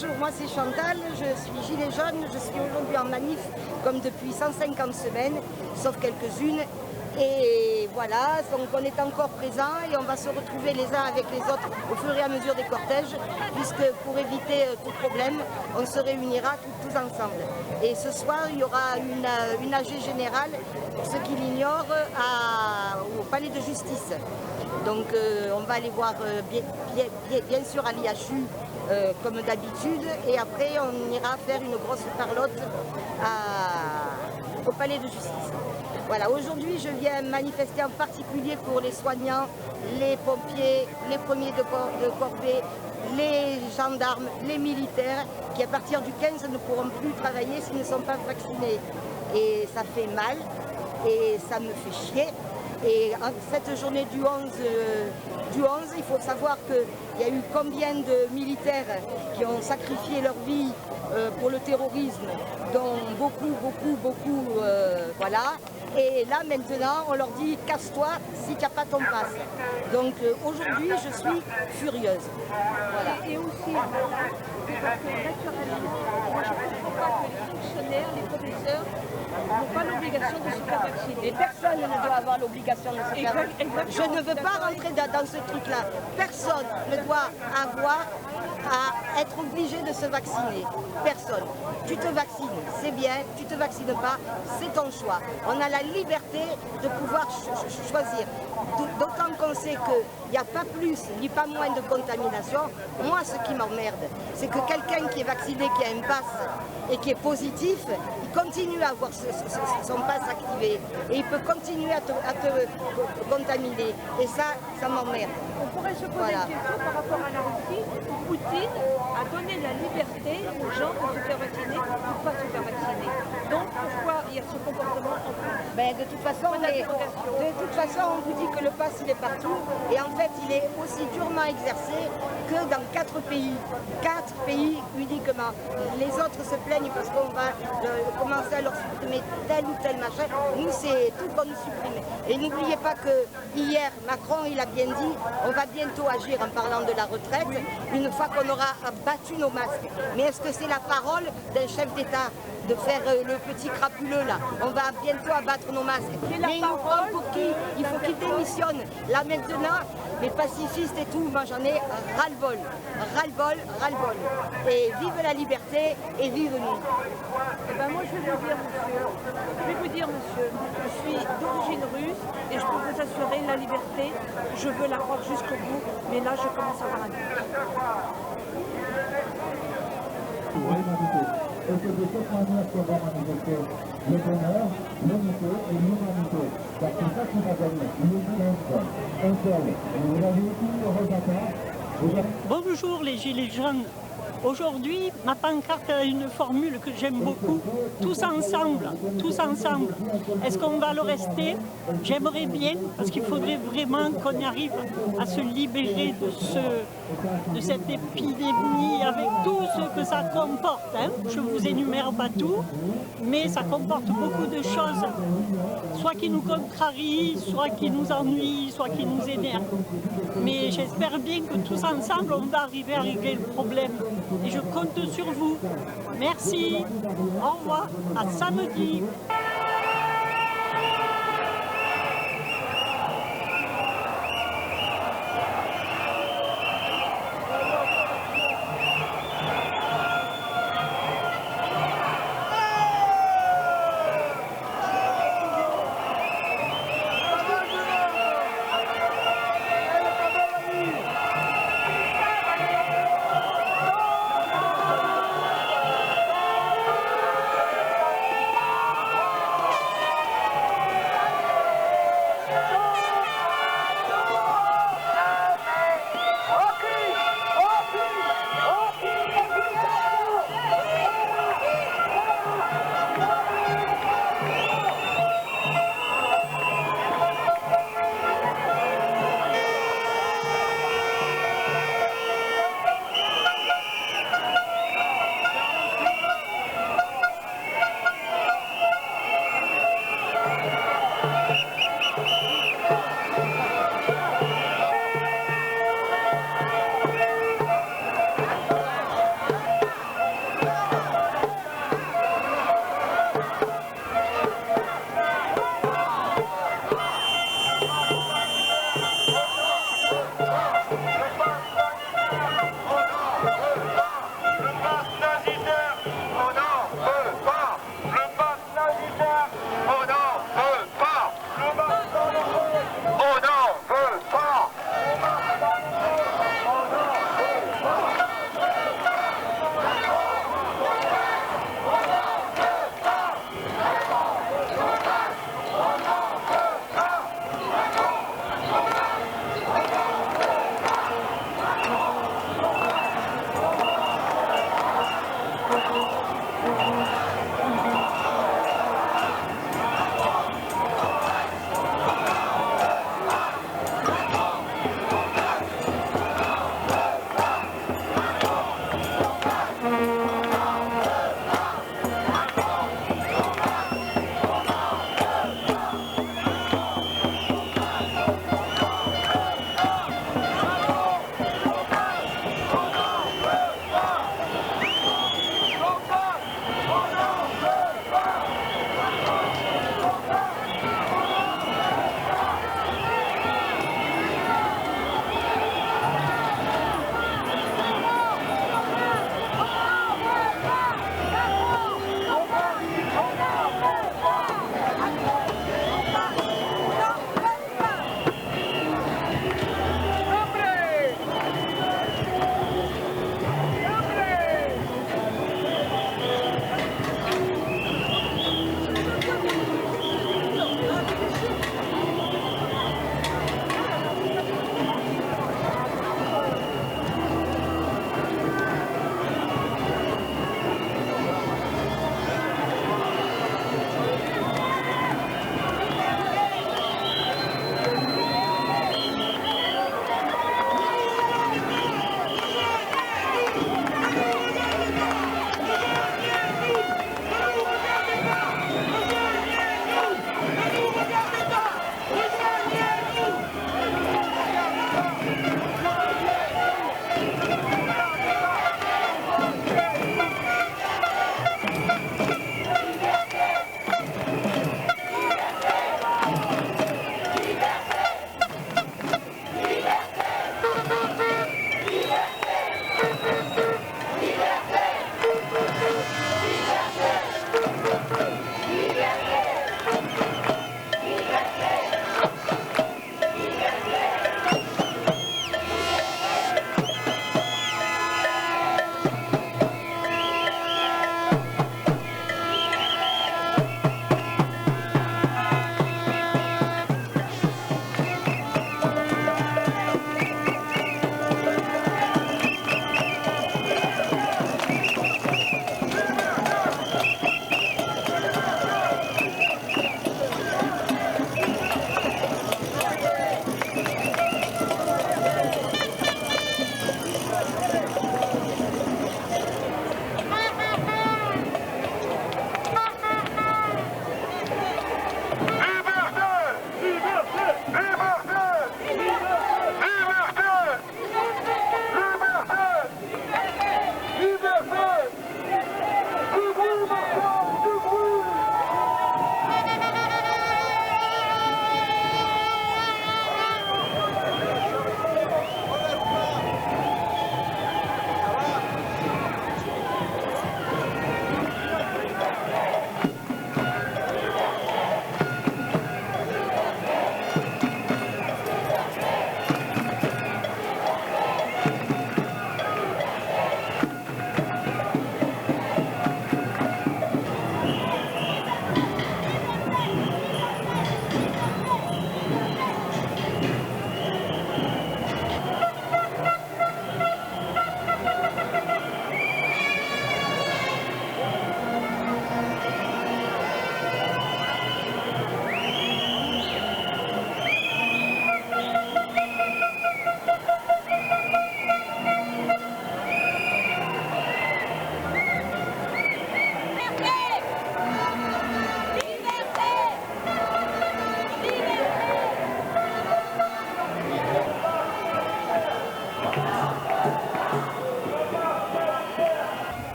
Bonjour, moi c'est Chantal, je suis gilet jaune, je suis aujourd'hui en manif comme depuis 150 semaines, sauf quelques-unes. Et voilà, donc on est encore présents et on va se retrouver les uns avec les autres au fur et à mesure des cortèges, puisque pour éviter tout problème, on se réunira tous ensemble. Et ce soir, il y aura une AG générale, pour ceux qui l'ignorent, au palais de justice. Donc on va aller voir bien sûr à l'IHU comme d'habitude, et après on ira faire une grosse parlotte au palais de justice. Voilà, aujourd'hui je viens manifester en particulier pour les soignants, les pompiers, les premiers de corvée, les gendarmes, les militaires, qui à partir du 15 ne pourront plus travailler s'ils ne sont pas vaccinés. Et ça fait mal, et ça me fait chier. Et en cette journée du 11, il faut savoir qu'il y a eu combien de militaires qui ont sacrifié leur vie pour le terrorisme, dont beaucoup, voilà. Et là maintenant, on leur dit casse-toi si tu n'as pas ton passe. Donc aujourd'hui, je suis furieuse. Voilà. Et aussi, parce que naturellement, moi je ne comprends pas que les fonctionnaires, les professeurs n'ont pas l'obligation de se faire vacciner. Et personne ne doit avoir l'obligation de se faire vacciner. Je ne veux pas rentrer dans ce truc-là. Personne ne doit avoir à être obligé de se vacciner. Personne. Tu te vaccines, c'est bien. Tu ne te vaccines pas, c'est ton choix. On a la liberté de pouvoir choisir. D'autant qu'on sait qu'il n'y a pas plus ni pas moins de contamination. Moi, ce qui m'emmerde, c'est que quelqu'un qui est vacciné, qui a un pass et qui est positif, il continue à avoir son pass activé et il peut continuer à te contaminer. Et ça m'emmerde. On pourrait se poser une question par rapport à la Russie, où Poutine a donné la liberté aux gens de se faire vacciner ou de ne pas se faire vacciner. Donc pourquoi il y a ce comportement en France? De toute façon, on vous dit que le pass il est partout et en fait il est aussi durement exercé que dans 4 pays. 4 pays uniquement. Les autres se plaignent parce qu'on va commencer à leur supprimer tel ou tel machin. Nous c'est tout qu'on nous supprime. Et n'oubliez pas que hier Macron il a bien dit on va bientôt agir en parlant de la retraite une fois qu'on aura abattu nos masques. Mais est-ce que c'est la parole d'un chef d'État de faire le petit crapuleux là? On va bientôt abattre nos masques. Mais il nous prend pour qui? Il faut qu'il démissionne. Là maintenant, les pacifistes et tout, moi j'en ai ras-le-bol. Ras-le-bol, ras-le-bol. Et vive la liberté et vive nous. Eh ben moi je vais vous dire monsieur, je suis d'origine russe et je peux vous assurer la liberté, je veux la croire jusqu'au bout, mais là je commence à avoir un doute. Et c'est de cette manière qu'on va manifester le bonheur, l'unité et l'humanité. Parce que ça qui va gagner, l'unité un seul. Vous avez tout le regatta. Bonjour les gilets jaunes. Aujourd'hui, ma pancarte a une formule que j'aime beaucoup. Tous ensemble, tous ensemble. Est-ce qu'on va le rester? J'aimerais bien, parce qu'il faudrait vraiment qu'on arrive à se libérer de cette épidémie avec tout ce que ça comporte. Je ne vous énumère pas tout, mais ça comporte beaucoup de choses. Soit qui nous contrarient, soit qui nous ennuient, soit qui nous énervent. Mais j'espère bien que tous ensemble, on va arriver à régler le problème. Et je compte sur vous. Merci. Au revoir. À samedi.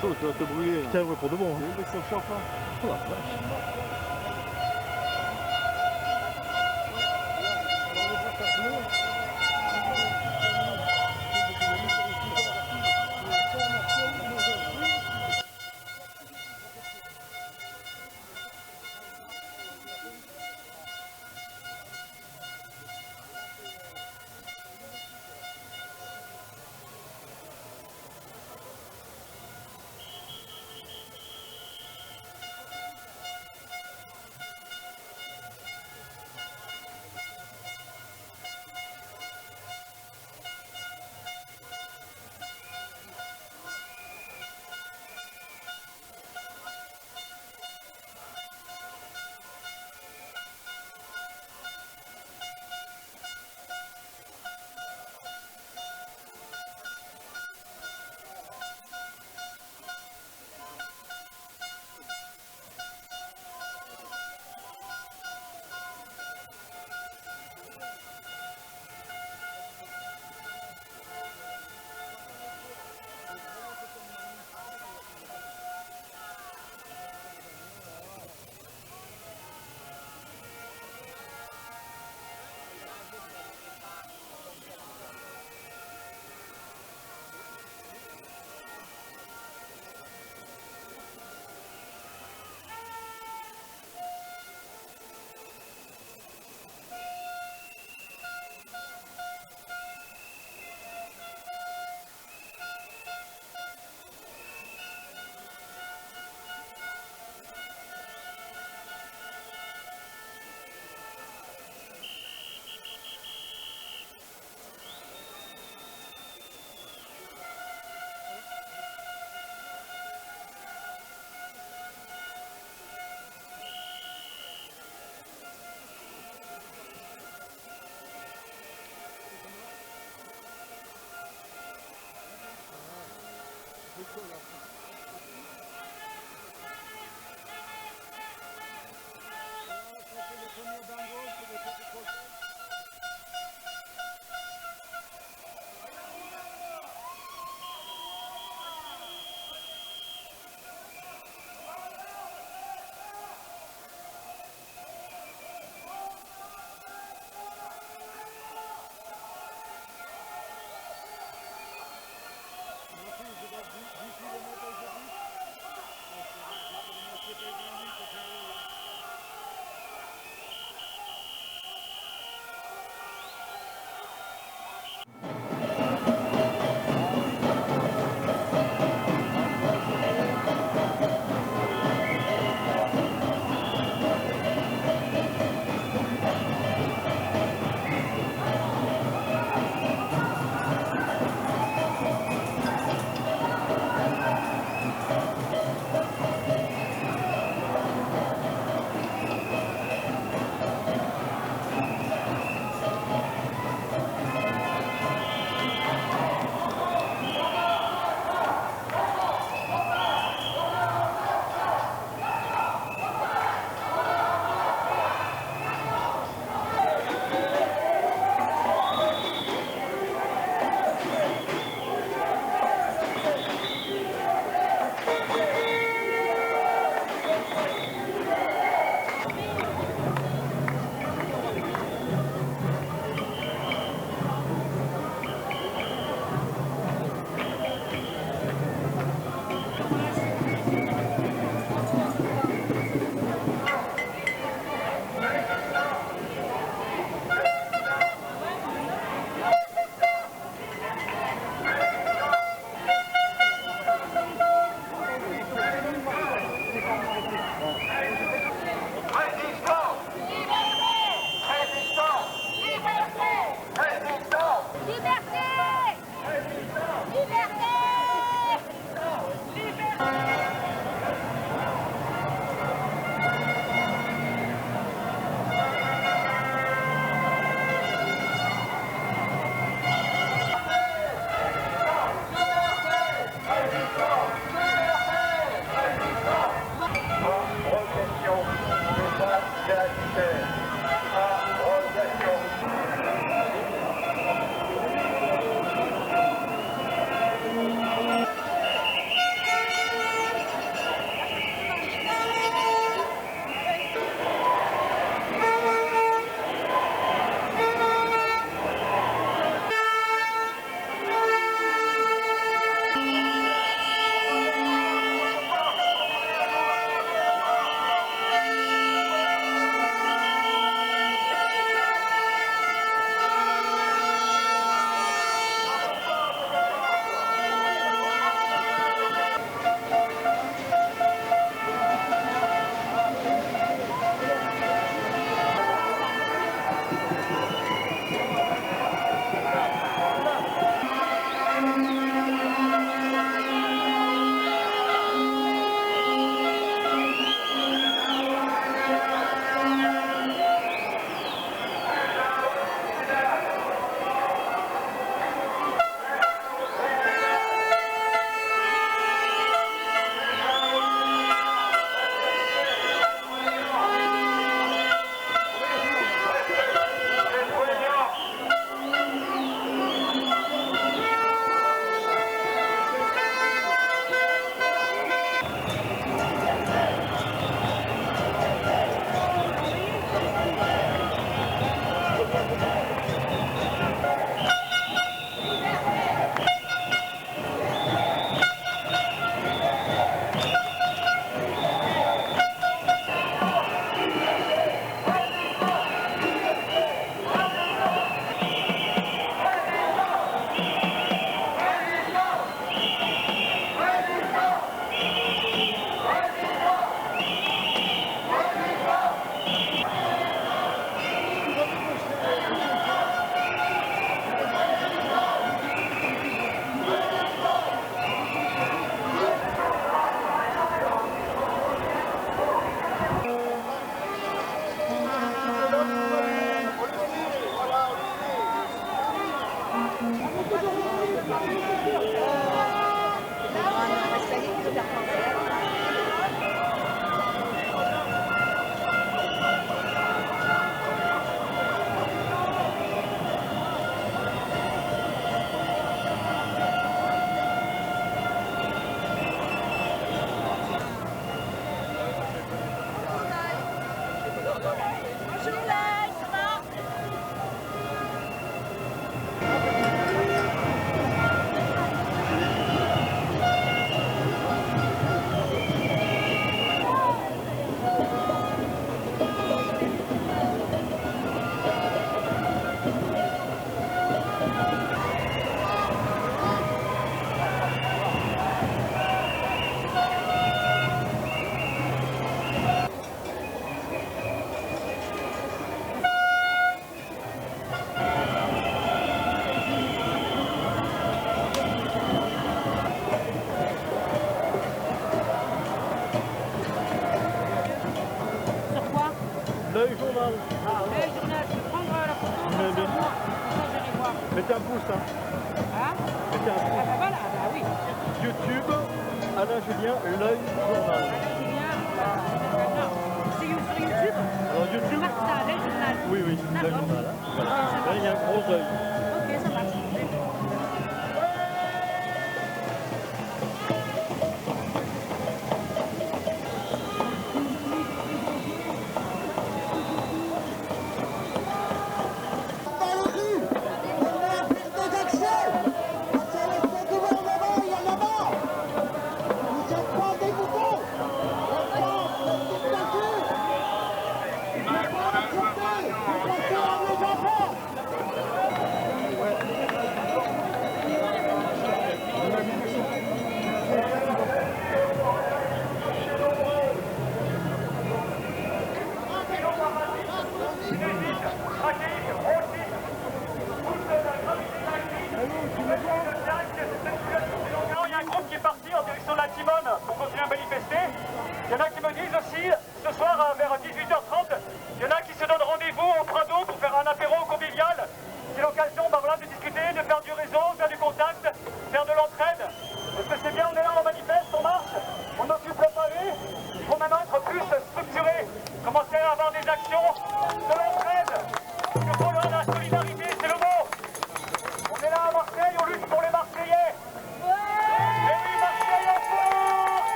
chaud, tu vas te brûler. Putain, ouais, pour de bon. Mais ça chauffe, hein. Oh la vache. L'œil journal. L'œil journal, je peux prendre la photo, Mais comme bien. ça, j'irai voir. Mettez un pouce, hein. Hein? Mettez un Ah pouce. bah voilà, bah oui. YouTube, Alain Julien, l'œil journal. C'est sur YouTube? Alors YouTube, Marque ça, l'œil journal. oui, oui, l'œil journal. Hein. Voilà. Là, il y a un gros œil. Ok, ça marche.